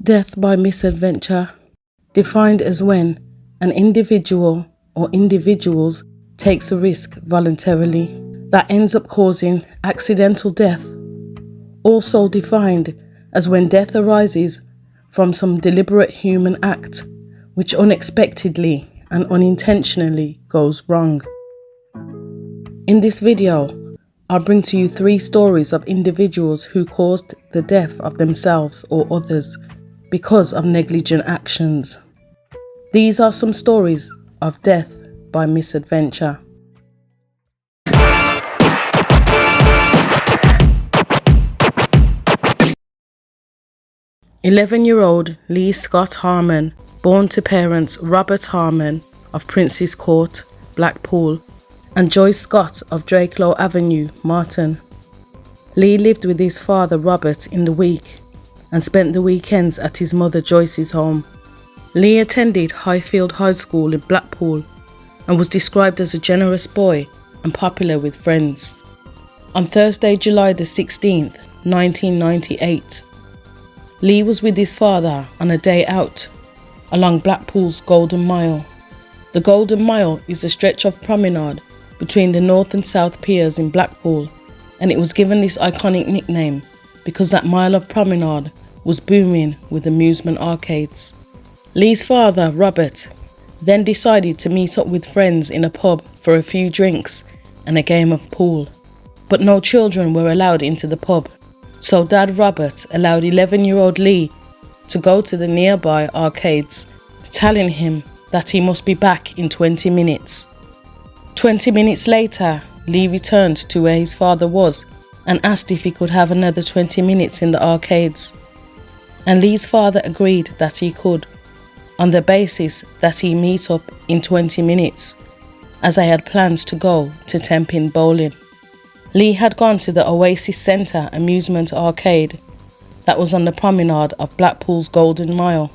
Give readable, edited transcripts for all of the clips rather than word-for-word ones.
Death by misadventure, defined as when an individual or individuals takes a risk voluntarily that ends up causing accidental death. Also defined as when death arises from some deliberate human act which unexpectedly and unintentionally goes wrong. In this video, I'll bring to you 3 stories of individuals who caused the death of themselves or others because of negligent actions. These are some stories of death by misadventure. 11-year-old Lee Scott Harmon, born to parents Robert Harmon of Prince's Court, Blackpool, and Joyce Scott of Drakelow Avenue, Marton. Lee lived with his father Robert in the week and spent the weekends at his mother Joyce's home. Lee attended Highfield High School in Blackpool and was described as a generous boy and popular with friends. On Thursday, July the 16th, 1998, Lee was with his father on a day out along Blackpool's Golden Mile. The Golden Mile is a stretch of promenade between the North and South Piers in Blackpool, and it was given this iconic nickname because that mile of promenade was booming with amusement arcades. Lee's father, Robert, then decided to meet up with friends in a pub for a few drinks and a game of pool, but no children were allowed into the pub, so Dad Robert allowed 11-year-old Lee to go to the nearby arcades, telling him that he must be back in 20 minutes. 20 minutes later, Lee returned to where his father was and asked if he could have another 20 minutes in the arcades. And Lee's father agreed that he could, on the basis that he meet up in 20 minutes, as I had plans to go to Tenpin Bowling. Lee had gone to the Oasis Centre amusement arcade that was on the promenade of Blackpool's Golden Mile.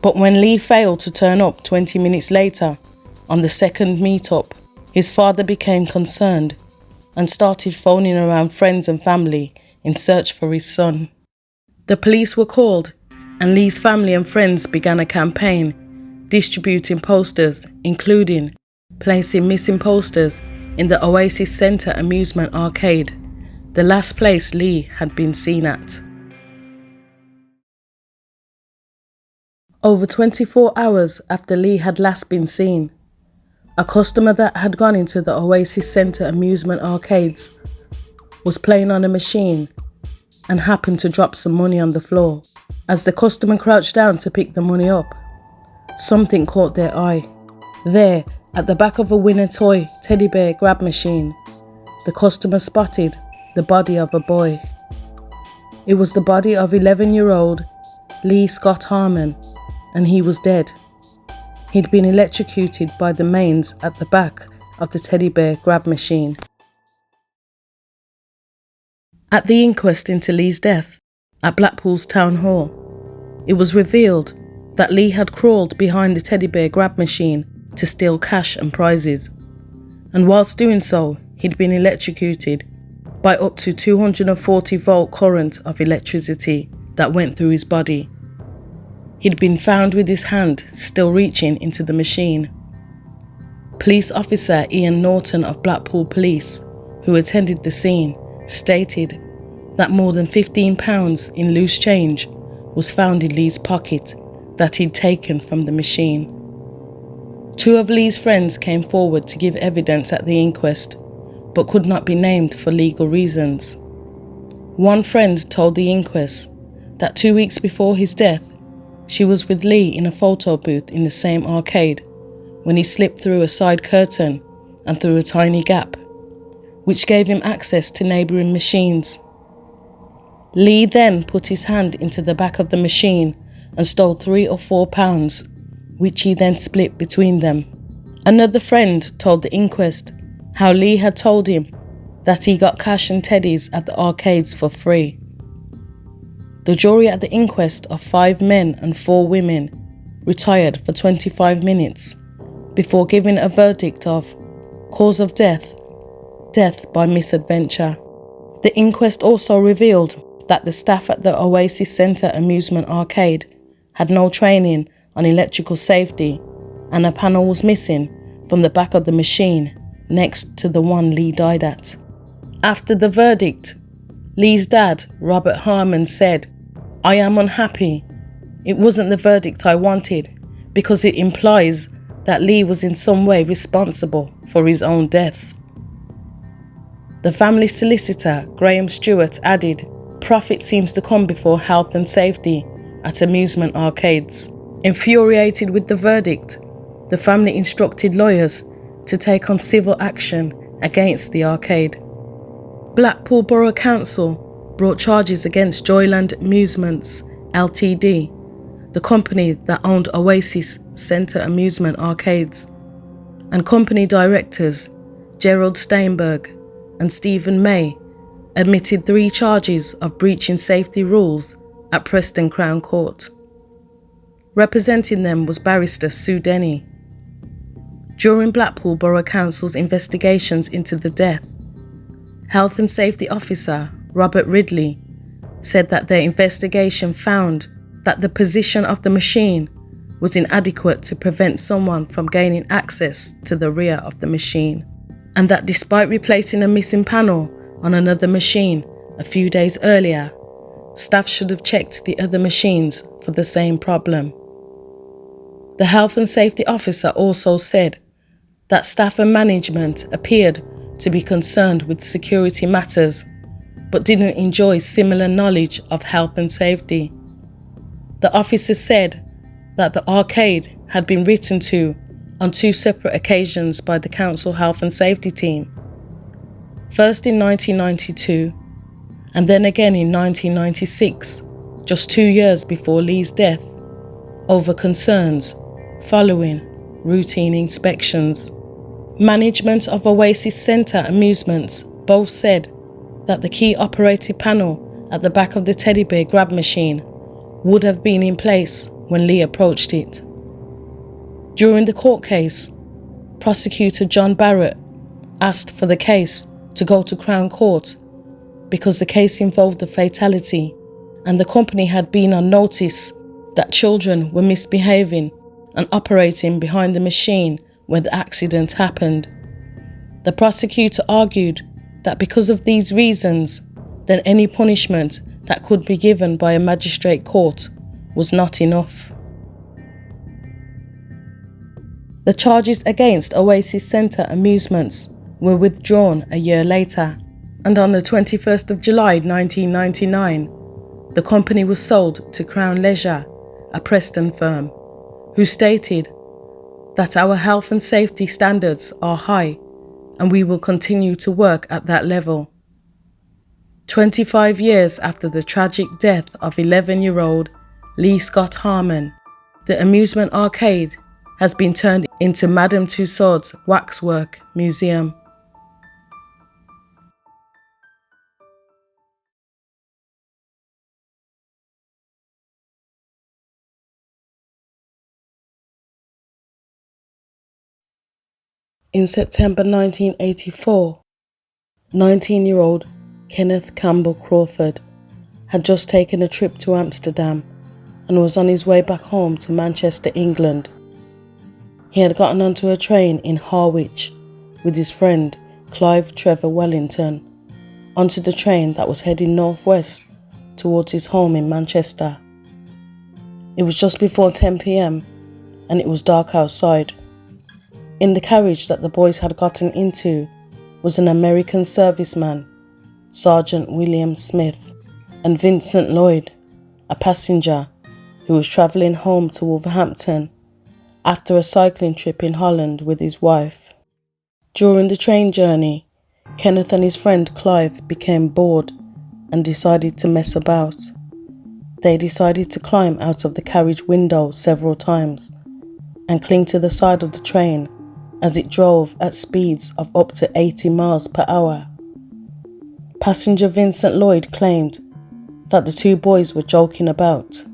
But when Lee failed to turn up 20 minutes later on the second meet-up, his father became concerned and started phoning around friends and family in search for his son. The police were called and Lee's family and friends began a campaign distributing posters, including placing missing posters in the Oasis Centre amusement arcade, the last place Lee had been seen at. Over 24 hours after Lee had last been seen, a customer that had gone into the Oasis Centre amusement arcades was playing on a machine and happened to drop some money on the floor. As the customer crouched down to pick the money up, something caught their eye. There, at the back of a winner toy teddy bear grab machine, the customer spotted the body of a boy. It was the body of 11-year-old Lee Scott Harmon, and he was dead. He'd been electrocuted by the mains at the back of the teddy bear grab machine. At the inquest into Lee's death at Blackpool's Town Hall, it was revealed that Lee had crawled behind the teddy bear grab machine to steal cash and prizes, and whilst doing so, he'd been electrocuted by up to 240-volt current of electricity that went through his body. He'd been found with his hand still reaching into the machine. Police officer Ian Norton of Blackpool Police, who attended the scene, stated that more than £15 in loose change was found in Lee's pocket that he'd taken from the machine. 2 of Lee's friends came forward to give evidence at the inquest, but could not be named for legal reasons. One friend told the inquest that 2 weeks before his death, she was with Lee in a photo booth in the same arcade when he slipped through a side curtain and through a tiny gap, which gave him access to neighbouring machines. Lee then put his hand into the back of the machine and stole £3 or £4, which he then split between them. Another friend told the inquest how Lee had told him that he got cash and teddies at the arcades for free. The jury at the inquest of 5 men and 4 women retired for 25 minutes before giving a verdict of cause of death, death by misadventure. The inquest also revealed that the staff at the Oasis Centre amusement arcade had no training on electrical safety, and a panel was missing from the back of the machine next to the one Lee died at. After the verdict, Lee's dad, Robert Harmon, said, "I am unhappy. It wasn't the verdict I wanted because it implies that Lee was in some way responsible for his own death." The family solicitor, Graham Stewart, added, "Profit seems to come before health and safety at amusement arcades." Infuriated with the verdict, the family instructed lawyers to take on civil action against the arcade. Blackpool Borough Council brought charges against Joyland Amusements Ltd, the company that owned Oasis Centre Amusement Arcades, and company directors Gerald Steinberg and Stephen May admitted 3 charges of breaching safety rules at Preston Crown Court. Representing them was barrister Sue Denny. During Blackpool Borough Council's investigations into the death, Health and Safety Officer Robert Ridley said that their investigation found that the position of the machine was inadequate to prevent someone from gaining access to the rear of the machine, and that despite replacing a missing panel on another machine a few days earlier, staff should have checked the other machines for the same problem. The Health and Safety Officer also said that staff and management appeared to be concerned with security matters, but didn't enjoy similar knowledge of health and safety. The officer said that the arcade had been written to on 2 separate occasions by the council health and safety team, first in 1992 and then again in 1996, just 2 years before Lee's death, over concerns following routine inspections. Management of Oasis Centre Amusements both said that the key operated panel at the back of the teddy bear grab machine would have been in place when Lee approached it. During the court case, prosecutor John Barrett asked for the case to go to Crown Court because the case involved a fatality and the company had been on notice that children were misbehaving and operating behind the machine when the accident happened. The prosecutor argued that because of these reasons, then any punishment that could be given by a magistrate court was not enough. The charges against Oasis Centre Amusements were withdrawn a year later, and on the 21st of July 1999, the company was sold to Crown Leisure, a Preston firm, who stated that our health and safety standards are high and we will continue to work at that level. 25 years after the tragic death of 11-year-old Lee Scott Harmon, the amusement arcade has been turned into Madame Tussauds Waxwork Museum. In September 1984, 19-year-old Kenneth Campbell Crawford had just taken a trip to Amsterdam and was on his way back home to Manchester, England. He had gotten onto a train in Harwich with his friend Clive Trevor Wellington onto the train that was heading northwest towards his home in Manchester. It was just before 10 p.m. and it was dark outside. In the carriage that the boys had gotten into was an American serviceman, Sergeant William Smith, and Vincent Lloyd, a passenger who was travelling home to Wolverhampton after a cycling trip in Holland with his wife. During the train journey, Kenneth and his friend Clive became bored and decided to mess about. They decided to climb out of the carriage window several times and cling to the side of the train as it drove at speeds of up to 80 miles per hour. Passenger Vincent Lloyd claimed that the 2 boys were joking about.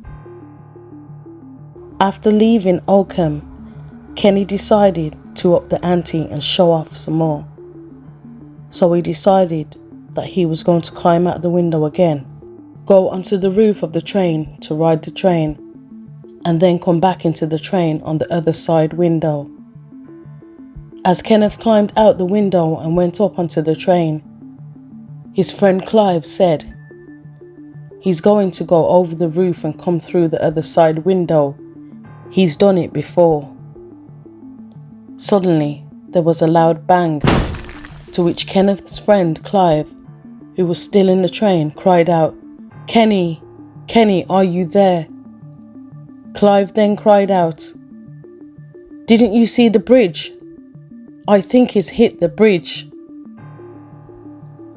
After leaving Oakham, Kenny decided to up the ante and show off some more. So he decided that he was going to climb out the window again, go onto the roof of the train to ride the train, and then come back into the train on the other side window. As Kenneth climbed out the window and went up onto the train, his friend Clive said, "He's going to go over the roof and come through the other side window. He's done it before." Suddenly, there was a loud bang, to which Kenneth's friend Clive, who was still in the train, cried out, "Kenny, Kenny, are you there?" Clive then cried out, "Didn't you see the bridge? I think he's hit the bridge."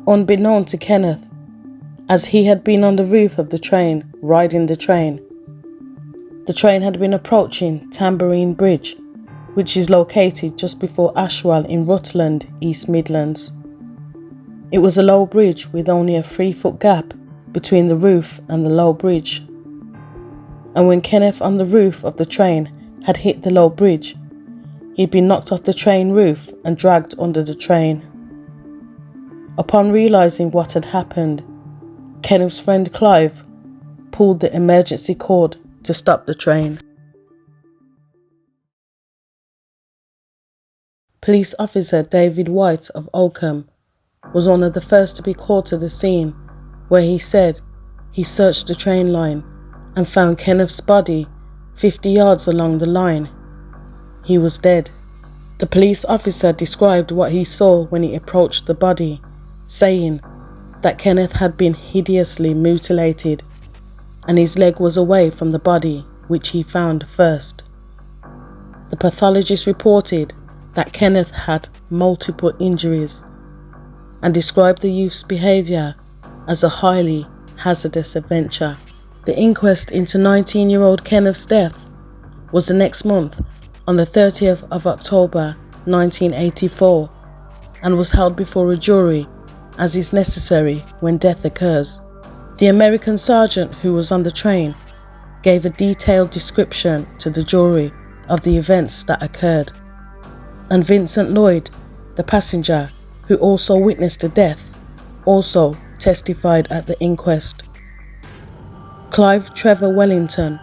Unbeknown to Kenneth, as he had been on the roof of the train, riding the train had been approaching Tambourine Bridge, which is located just before Ashwell in Rutland, East Midlands. It was a low bridge with only a 3-foot gap between the roof and the low bridge. And when Kenneth on the roof of the train had hit the low bridge, he'd been knocked off the train roof and dragged under the train. Upon realising what had happened, Kenneth's friend Clive pulled the emergency cord to stop the train. Police officer David White of Oakham was one of the first to be called to the scene, where he said he searched the train line and found Kenneth's body 50 yards along the line. He was dead. The police officer described what he saw when he approached the body, saying that Kenneth had been hideously mutilated and his leg was away from the body, which he found first. The pathologist reported that Kenneth had multiple injuries and described the youth's behaviour as a highly hazardous adventure. The inquest into 19-year-old Kenneth's death was the next month, on the 30th of October 1984, and was held before a jury, as is necessary when death occurs. The American sergeant who was on the train gave a detailed description to the jury of the events that occurred, and Vincent Lloyd, the passenger who also witnessed the death, also testified at the inquest. Clive Trevor Wellington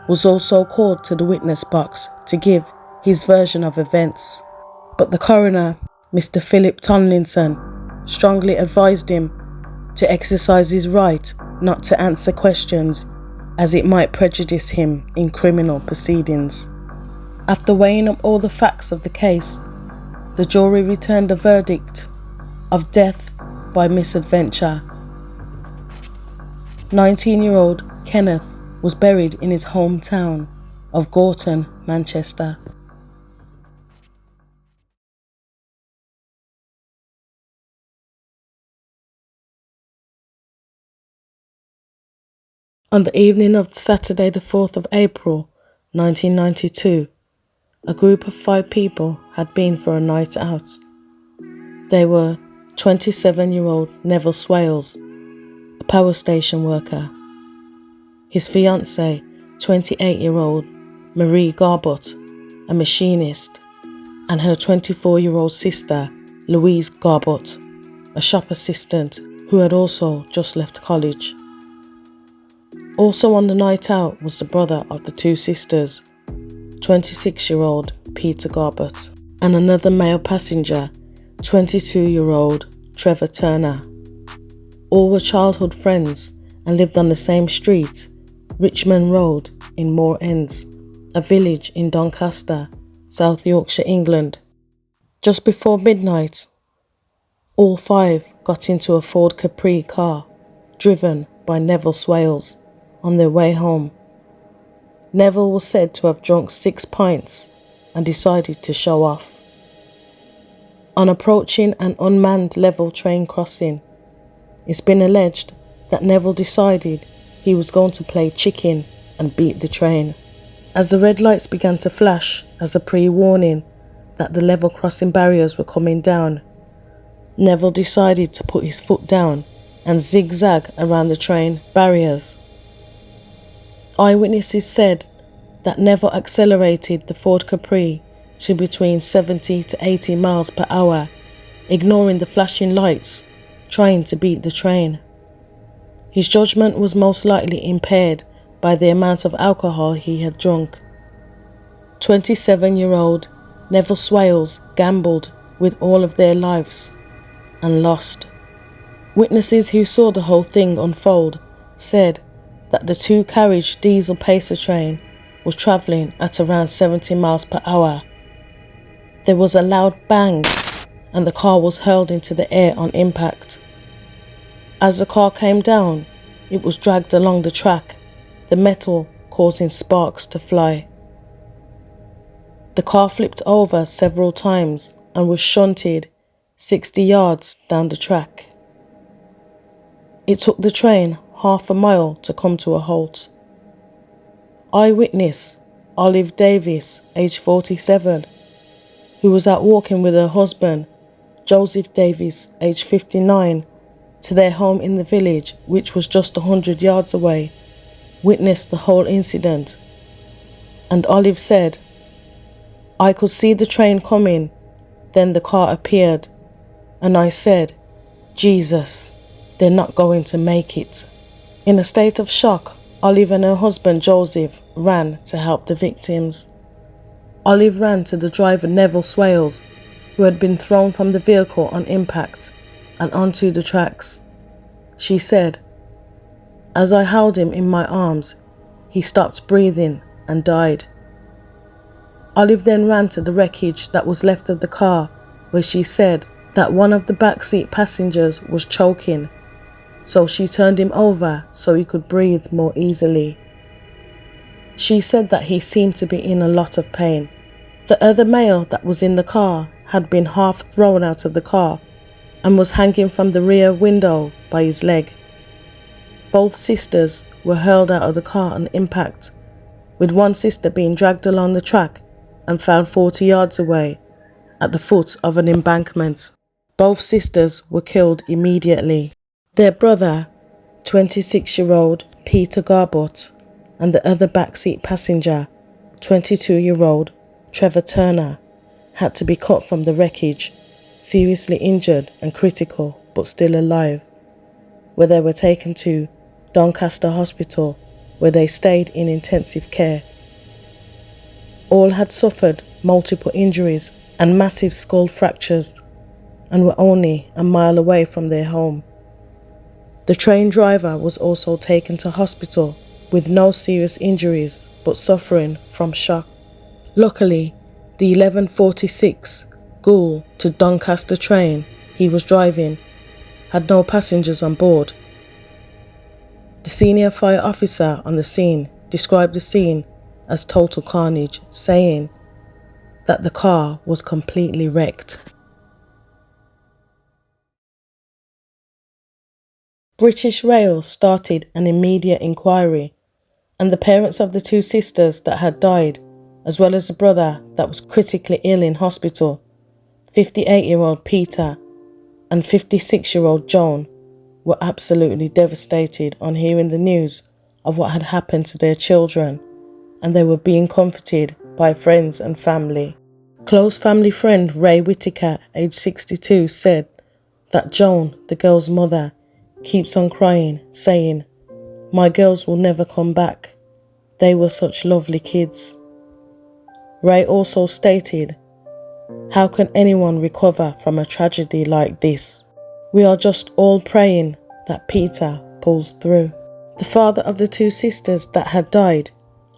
was also called to the witness box to give his version of events, but the coroner, Mr. Philip Tomlinson, strongly advised him to exercise his right not to answer questions, as it might prejudice him in criminal proceedings. After weighing up all the facts of the case, the jury returned a verdict of death by misadventure. 19-year-old Kenneth was buried in his hometown of Gorton, Manchester. On the evening of Saturday the 4th of April 1992, a group of 5 people had been for a night out. They were 27-year-old Neville Swales, a power station worker, his fiancée, 28-year-old Marie Garbott, a machinist, and her 24-year-old sister, Louise Garbott, a shop assistant who had also just left college. Also on the night out was the brother of the 2 sisters, 26-year-old Peter Garbott, and another male passenger, 22-year-old Trevor Turner. All were childhood friends and lived on the same street, Richmond Road in Moor Ends, a village in Doncaster, South Yorkshire, England. Just before midnight, all 5 got into a Ford Capri car, driven by Neville Swales, on their way home. Neville was said to have drunk 6 pints and decided to show off. On approaching an unmanned level train crossing, it's been alleged that Neville decided he was going to play chicken and beat the train. As the red lights began to flash as a pre-warning that the level crossing barriers were coming down, Neville decided to put his foot down and zigzag around the train barriers. Eyewitnesses said that Neville accelerated the Ford Capri to between 70 to 80 miles per hour, ignoring the flashing lights, trying to beat the train. His judgment was most likely impaired by the amount of alcohol he had drunk. 27-year-old Neville Swales gambled with all of their lives and lost. Witnesses who saw the whole thing unfold said that the two-carriage diesel pacer train was travelling at around 70 miles per hour. There was a loud bang and the car was hurled into the air on impact. As the car came down, it was dragged along the track, the metal causing sparks to fly. The car flipped over several times and was shunted 60 yards down the track. It took the train half a mile to come to a halt. Eyewitness Olive Davis, aged 47, who was out walking with her husband, Joseph Davis, aged 59, to their home in the village, which was just 100 yards away, witnessed the whole incident. And Olive said, "I could see the train coming, then the car appeared, and I said, 'Jesus, they're not going to make it.'" In a state of shock, Olive and her husband Joseph ran to help the victims. Olive ran to the driver Neville Swales, who had been thrown from the vehicle on impact and onto the tracks. She said, "As I held him in my arms, he stopped breathing and died." Olive then ran to the wreckage that was left of the car, where she said that one of the backseat passengers was choking, so she turned him over so he could breathe more easily. She said that he seemed to be in a lot of pain. The other male that was in the car had been half thrown out of the car and was hanging from the rear window by his leg. Both sisters were hurled out of the car on impact, with one sister being dragged along the track and found 40 yards away at the foot of an embankment. Both sisters were killed immediately. Their brother, 26-year-old Peter Garbott, and the other backseat passenger, 22-year-old Trevor Turner, had to be cut from the wreckage, seriously injured and critical but still alive, where they were taken to Doncaster Hospital, where they stayed in intensive care. All had suffered multiple injuries and massive skull fractures and were only a mile away from their home. The train driver was also taken to hospital with no serious injuries but suffering from shock. Luckily, the 11:46 Goole to Doncaster train he was driving had no passengers on board. The senior fire officer on the scene described the scene as total carnage, saying that the car was completely wrecked. British Rail started an immediate inquiry, and the parents of the two sisters that had died, as well as a brother that was critically ill in hospital, 58-year-old Peter and 56-year-old Joan, were absolutely devastated on hearing the news of what had happened to their children, and they were being comforted by friends and family. Close family friend Ray Whittaker, aged 62, said that Joan, the girl's mother, keeps on crying, saying, "My girls will never come back. They were such lovely kids." Ray also stated, "How can anyone recover from a tragedy like this? We are just all praying that Peter pulls through." The father of the two sisters that had died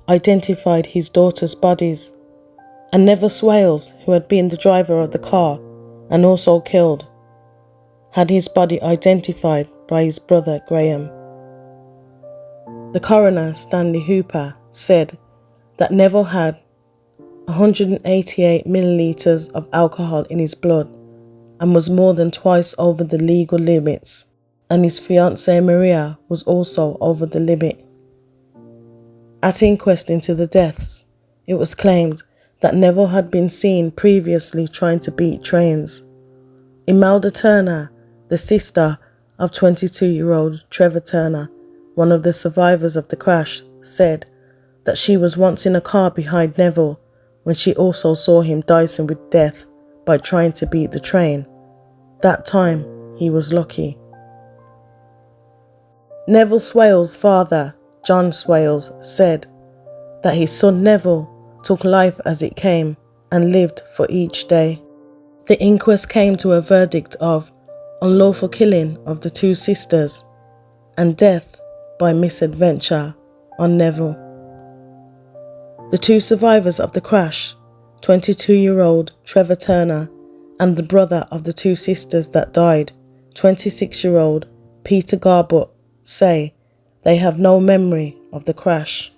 identified his daughters' bodies, and Neville Swales, who had been the driver of the car and also killed, had his body identified by his brother Graham. The coroner, Stanley Hooper, said that Neville had 188 millilitres of alcohol in his blood and was more than twice over the legal limits, and his fiancée Maria was also over the limit. At inquest into the deaths, it was claimed that Neville had been seen previously trying to beat trains. Imelda Turner, the sister of 22-year-old Trevor Turner, one of the survivors of the crash, said that she was once in a car behind Neville when she also saw him dicing with death by trying to beat the train. That time, he was lucky. Neville Swales' father, John Swales, said that his son Neville took life as it came and lived for each day. The inquest came to a verdict of unlawful killing of the two sisters and death by misadventure on Neville. The two survivors of the crash, 22-year-old Trevor Turner and the brother of the two sisters that died, 26-year-old Peter Garbutt, say they have no memory of the crash.